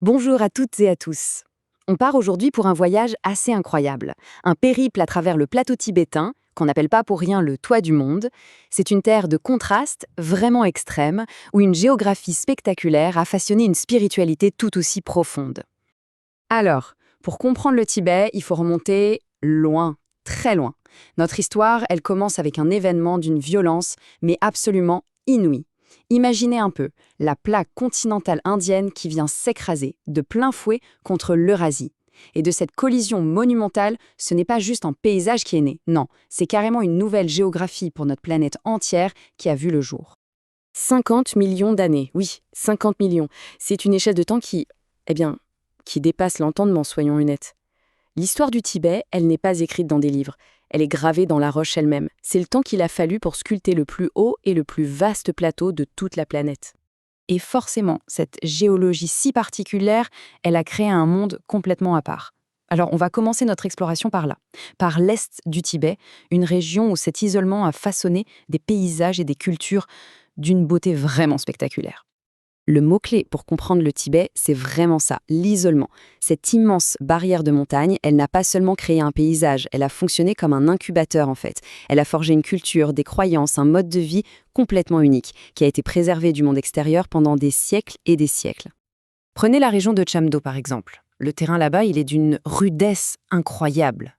Bonjour à toutes et à tous. On part aujourd'hui pour un voyage assez incroyable. Un périple à travers le plateau tibétain, qu'on n'appelle pas pour rien le toit du monde. C'est une terre de contrastes vraiment extrêmes, où une géographie spectaculaire a façonné une spiritualité tout aussi profonde. Alors, pour comprendre le Tibet, il faut remonter loin, très loin. Notre histoire, elle commence avec un événement d'une violence, mais absolument inouïe. Imaginez un peu la plaque continentale indienne qui vient s'écraser de plein fouet contre l'Eurasie. Et de cette collision monumentale, ce n'est pas juste un paysage qui est né, non, c'est carrément une nouvelle géographie pour notre planète entière qui a vu le jour. 50 millions d'années, oui, 50 millions. C'est une échelle de temps qui dépasse l'entendement, soyons honnêtes. L'histoire du Tibet, elle n'est pas écrite dans des livres, elle est gravée dans la roche elle-même. C'est le temps qu'il a fallu pour sculpter le plus haut et le plus vaste plateau de toute la planète. Et forcément, cette géologie si particulière, elle a créé un monde complètement à part. Alors, on va commencer notre exploration par là, par l'est du Tibet, une région où cet isolement a façonné des paysages et des cultures d'une beauté vraiment spectaculaire. Le mot-clé pour comprendre le Tibet, c'est vraiment ça, l'isolement. Cette immense barrière de montagne, elle n'a pas seulement créé un paysage, elle a fonctionné comme un incubateur en fait. Elle a forgé une culture, des croyances, un mode de vie complètement unique, qui a été préservé du monde extérieur pendant des siècles et des siècles. Prenez la région de Chamdo par exemple. Le terrain là-bas, il est d'une rudesse incroyable.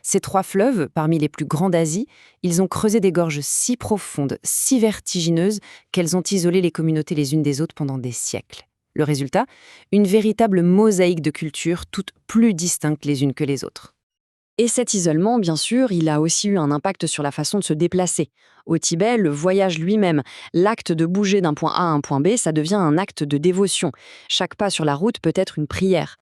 Ces trois fleuves, parmi les plus grands d'Asie, ils ont creusé des gorges si profondes, si vertigineuses, qu'elles ont isolé les communautés les unes des autres pendant des siècles. Le résultat, une véritable mosaïque de cultures, toutes plus distinctes les unes que les autres. Et cet isolement, bien sûr, il a aussi eu un impact sur la façon de se déplacer. Au Tibet, le voyage lui-même, l'acte de bouger d'un point A à un point B, ça devient un acte de dévotion. Chaque pas sur la route peut être une prière.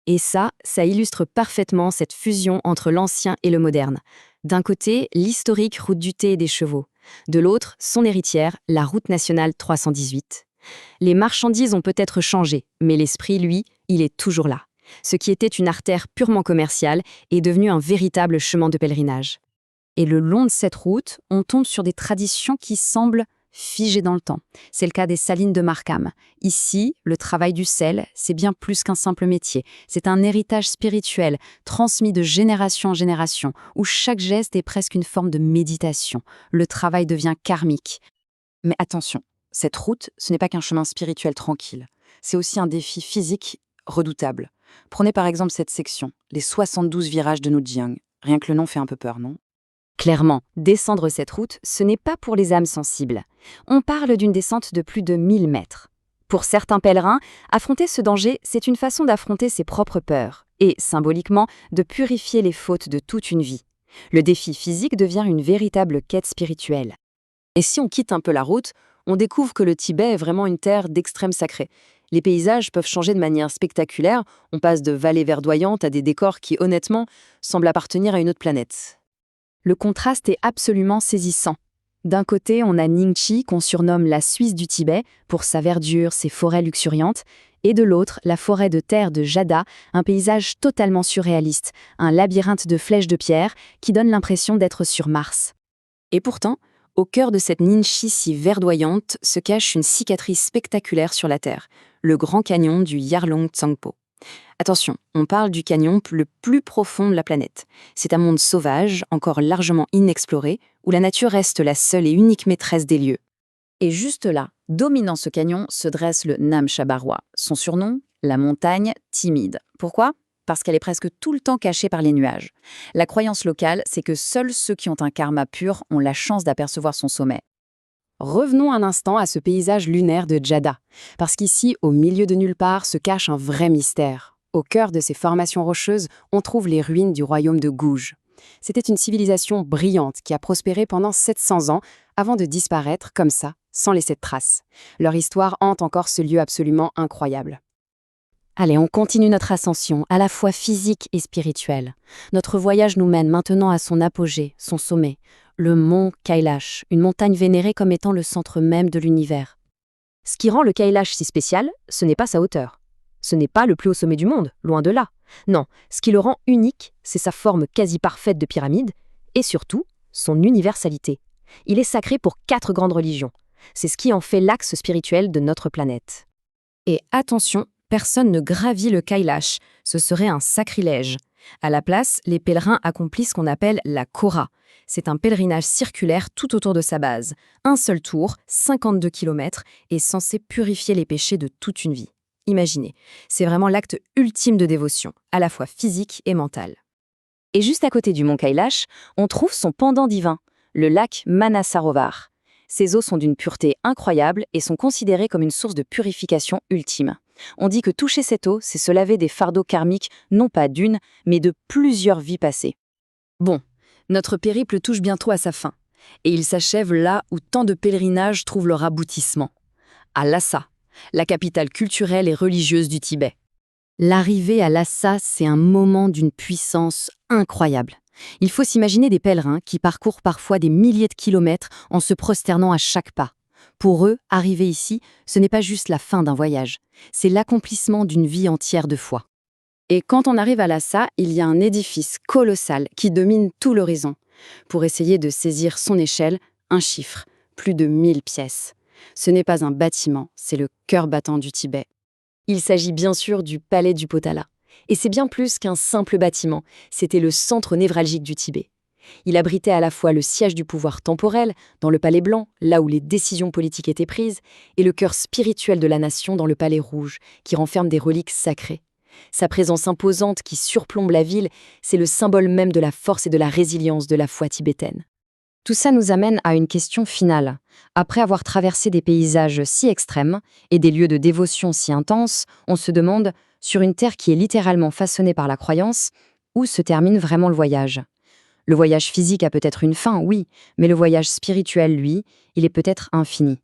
Et ça illustre parfaitement cette fusion entre l'ancien et le moderne. D'un côté, l'historique route du thé et des chevaux. De l'autre, son héritière, la route nationale 318. Les marchandises ont peut-être changé, mais l'esprit, lui, il est toujours là. Ce qui était une artère purement commerciale est devenu un véritable chemin de pèlerinage. Et le long de cette route, on tombe sur des traditions qui semblent figées dans le temps. C'est le cas des salines de Markham. Ici, le travail du sel, c'est bien plus qu'un simple métier. C'est un héritage spirituel, transmis de génération en génération, où chaque geste est presque une forme de méditation. Le travail devient karmique. Mais attention, cette route, ce n'est pas qu'un chemin spirituel tranquille. C'est aussi un défi physique redoutable. Prenez par exemple cette section, les 72 virages de Nudjiang. Rien que le nom fait un peu peur, non ? Clairement, descendre cette route, ce n'est pas pour les âmes sensibles. On parle d'une descente de plus de 1000 mètres. Pour certains pèlerins, affronter ce danger, c'est une façon d'affronter ses propres peurs et, symboliquement, de purifier les fautes de toute une vie. Le défi physique devient une véritable quête spirituelle. Et si on quitte un peu la route, on découvre que le Tibet est vraiment une terre d'extrême sacré. Les paysages peuvent changer de manière spectaculaire, on passe de vallées verdoyantes à des décors qui, honnêtement, semblent appartenir à une autre planète. Le contraste est absolument saisissant. D'un côté, on a Ningchi, qu'on surnomme la Suisse du Tibet, pour sa verdure, ses forêts luxuriantes, et de l'autre, la forêt de terre de Jada, un paysage totalement surréaliste, un labyrinthe de flèches de pierre qui donne l'impression d'être sur Mars. Et pourtant, au cœur de cette Ningchi si verdoyante se cache une cicatrice spectaculaire sur la Terre, le grand canyon du Yarlung Tsangpo. Attention, on parle du canyon le plus profond de la planète. C'est un monde sauvage, encore largement inexploré, où la nature reste la seule et unique maîtresse des lieux. Et juste là, dominant ce canyon, se dresse le Namcha Barwa. Son surnom, la montagne timide. Pourquoi ? Parce qu'elle est presque tout le temps cachée par les nuages. La croyance locale, c'est que seuls ceux qui ont un karma pur ont la chance d'apercevoir son sommet. Revenons un instant à ce paysage lunaire de Jada, parce qu'ici, au milieu de nulle part, se cache un vrai mystère. Au cœur de ces formations rocheuses, on trouve les ruines du royaume de Gouge. C'était une civilisation brillante qui a prospéré pendant 700 ans avant de disparaître comme ça, sans laisser de traces. Leur histoire hante encore ce lieu absolument incroyable. Allez, on continue notre ascension, à la fois physique et spirituelle. Notre voyage nous mène maintenant à son apogée, son sommet, le mont Kailash, une montagne vénérée comme étant le centre même de l'univers. Ce qui rend le Kailash si spécial, ce n'est pas sa hauteur. Ce n'est pas le plus haut sommet du monde, loin de là. Non, ce qui le rend unique, c'est sa forme quasi parfaite de pyramide, et surtout, son universalité. Il est sacré pour 4 grandes religions. C'est ce qui en fait l'axe spirituel de notre planète. Et attention, personne ne gravit le Kailash, ce serait un sacrilège. À la place, les pèlerins accomplissent ce qu'on appelle la Kora. C'est un pèlerinage circulaire tout autour de sa base. Un seul tour, 52 km, est censé purifier les péchés de toute une vie. Imaginez, c'est vraiment l'acte ultime de dévotion, à la fois physique et mentale. Et juste à côté du mont Kailash, on trouve son pendant divin, le lac Manasarovar. Ses eaux sont d'une pureté incroyable et sont considérées comme une source de purification ultime. On dit que toucher cette eau, c'est se laver des fardeaux karmiques, non pas d'une, mais de plusieurs vies passées. Bon, notre périple touche bientôt à sa fin, et il s'achève là où tant de pèlerinages trouvent leur aboutissement, à Lhasa, la capitale culturelle et religieuse du Tibet. L'arrivée à Lhasa, c'est un moment d'une puissance incroyable. Il faut s'imaginer des pèlerins qui parcourent parfois des milliers de kilomètres en se prosternant à chaque pas. Pour eux, arriver ici, ce n'est pas juste la fin d'un voyage, c'est l'accomplissement d'une vie entière de foi. Et quand on arrive à Lhasa, il y a un édifice colossal qui domine tout l'horizon. Pour essayer de saisir son échelle, un chiffre, plus de 1000 pièces. Ce n'est pas un bâtiment, c'est le cœur battant du Tibet. Il s'agit bien sûr du palais du Potala. Et c'est bien plus qu'un simple bâtiment, c'était le centre névralgique du Tibet. Il abritait à la fois le siège du pouvoir temporel, dans le palais blanc, là où les décisions politiques étaient prises, et le cœur spirituel de la nation dans le palais rouge, qui renferme des reliques sacrées. Sa présence imposante qui surplombe la ville, c'est le symbole même de la force et de la résilience de la foi tibétaine. Tout ça nous amène à une question finale. Après avoir traversé des paysages si extrêmes et des lieux de dévotion si intenses, on se demande, sur une terre qui est littéralement façonnée par la croyance, où se termine vraiment le voyage ? Le voyage physique a peut-être une fin, oui, mais le voyage spirituel, lui, il est peut-être infini.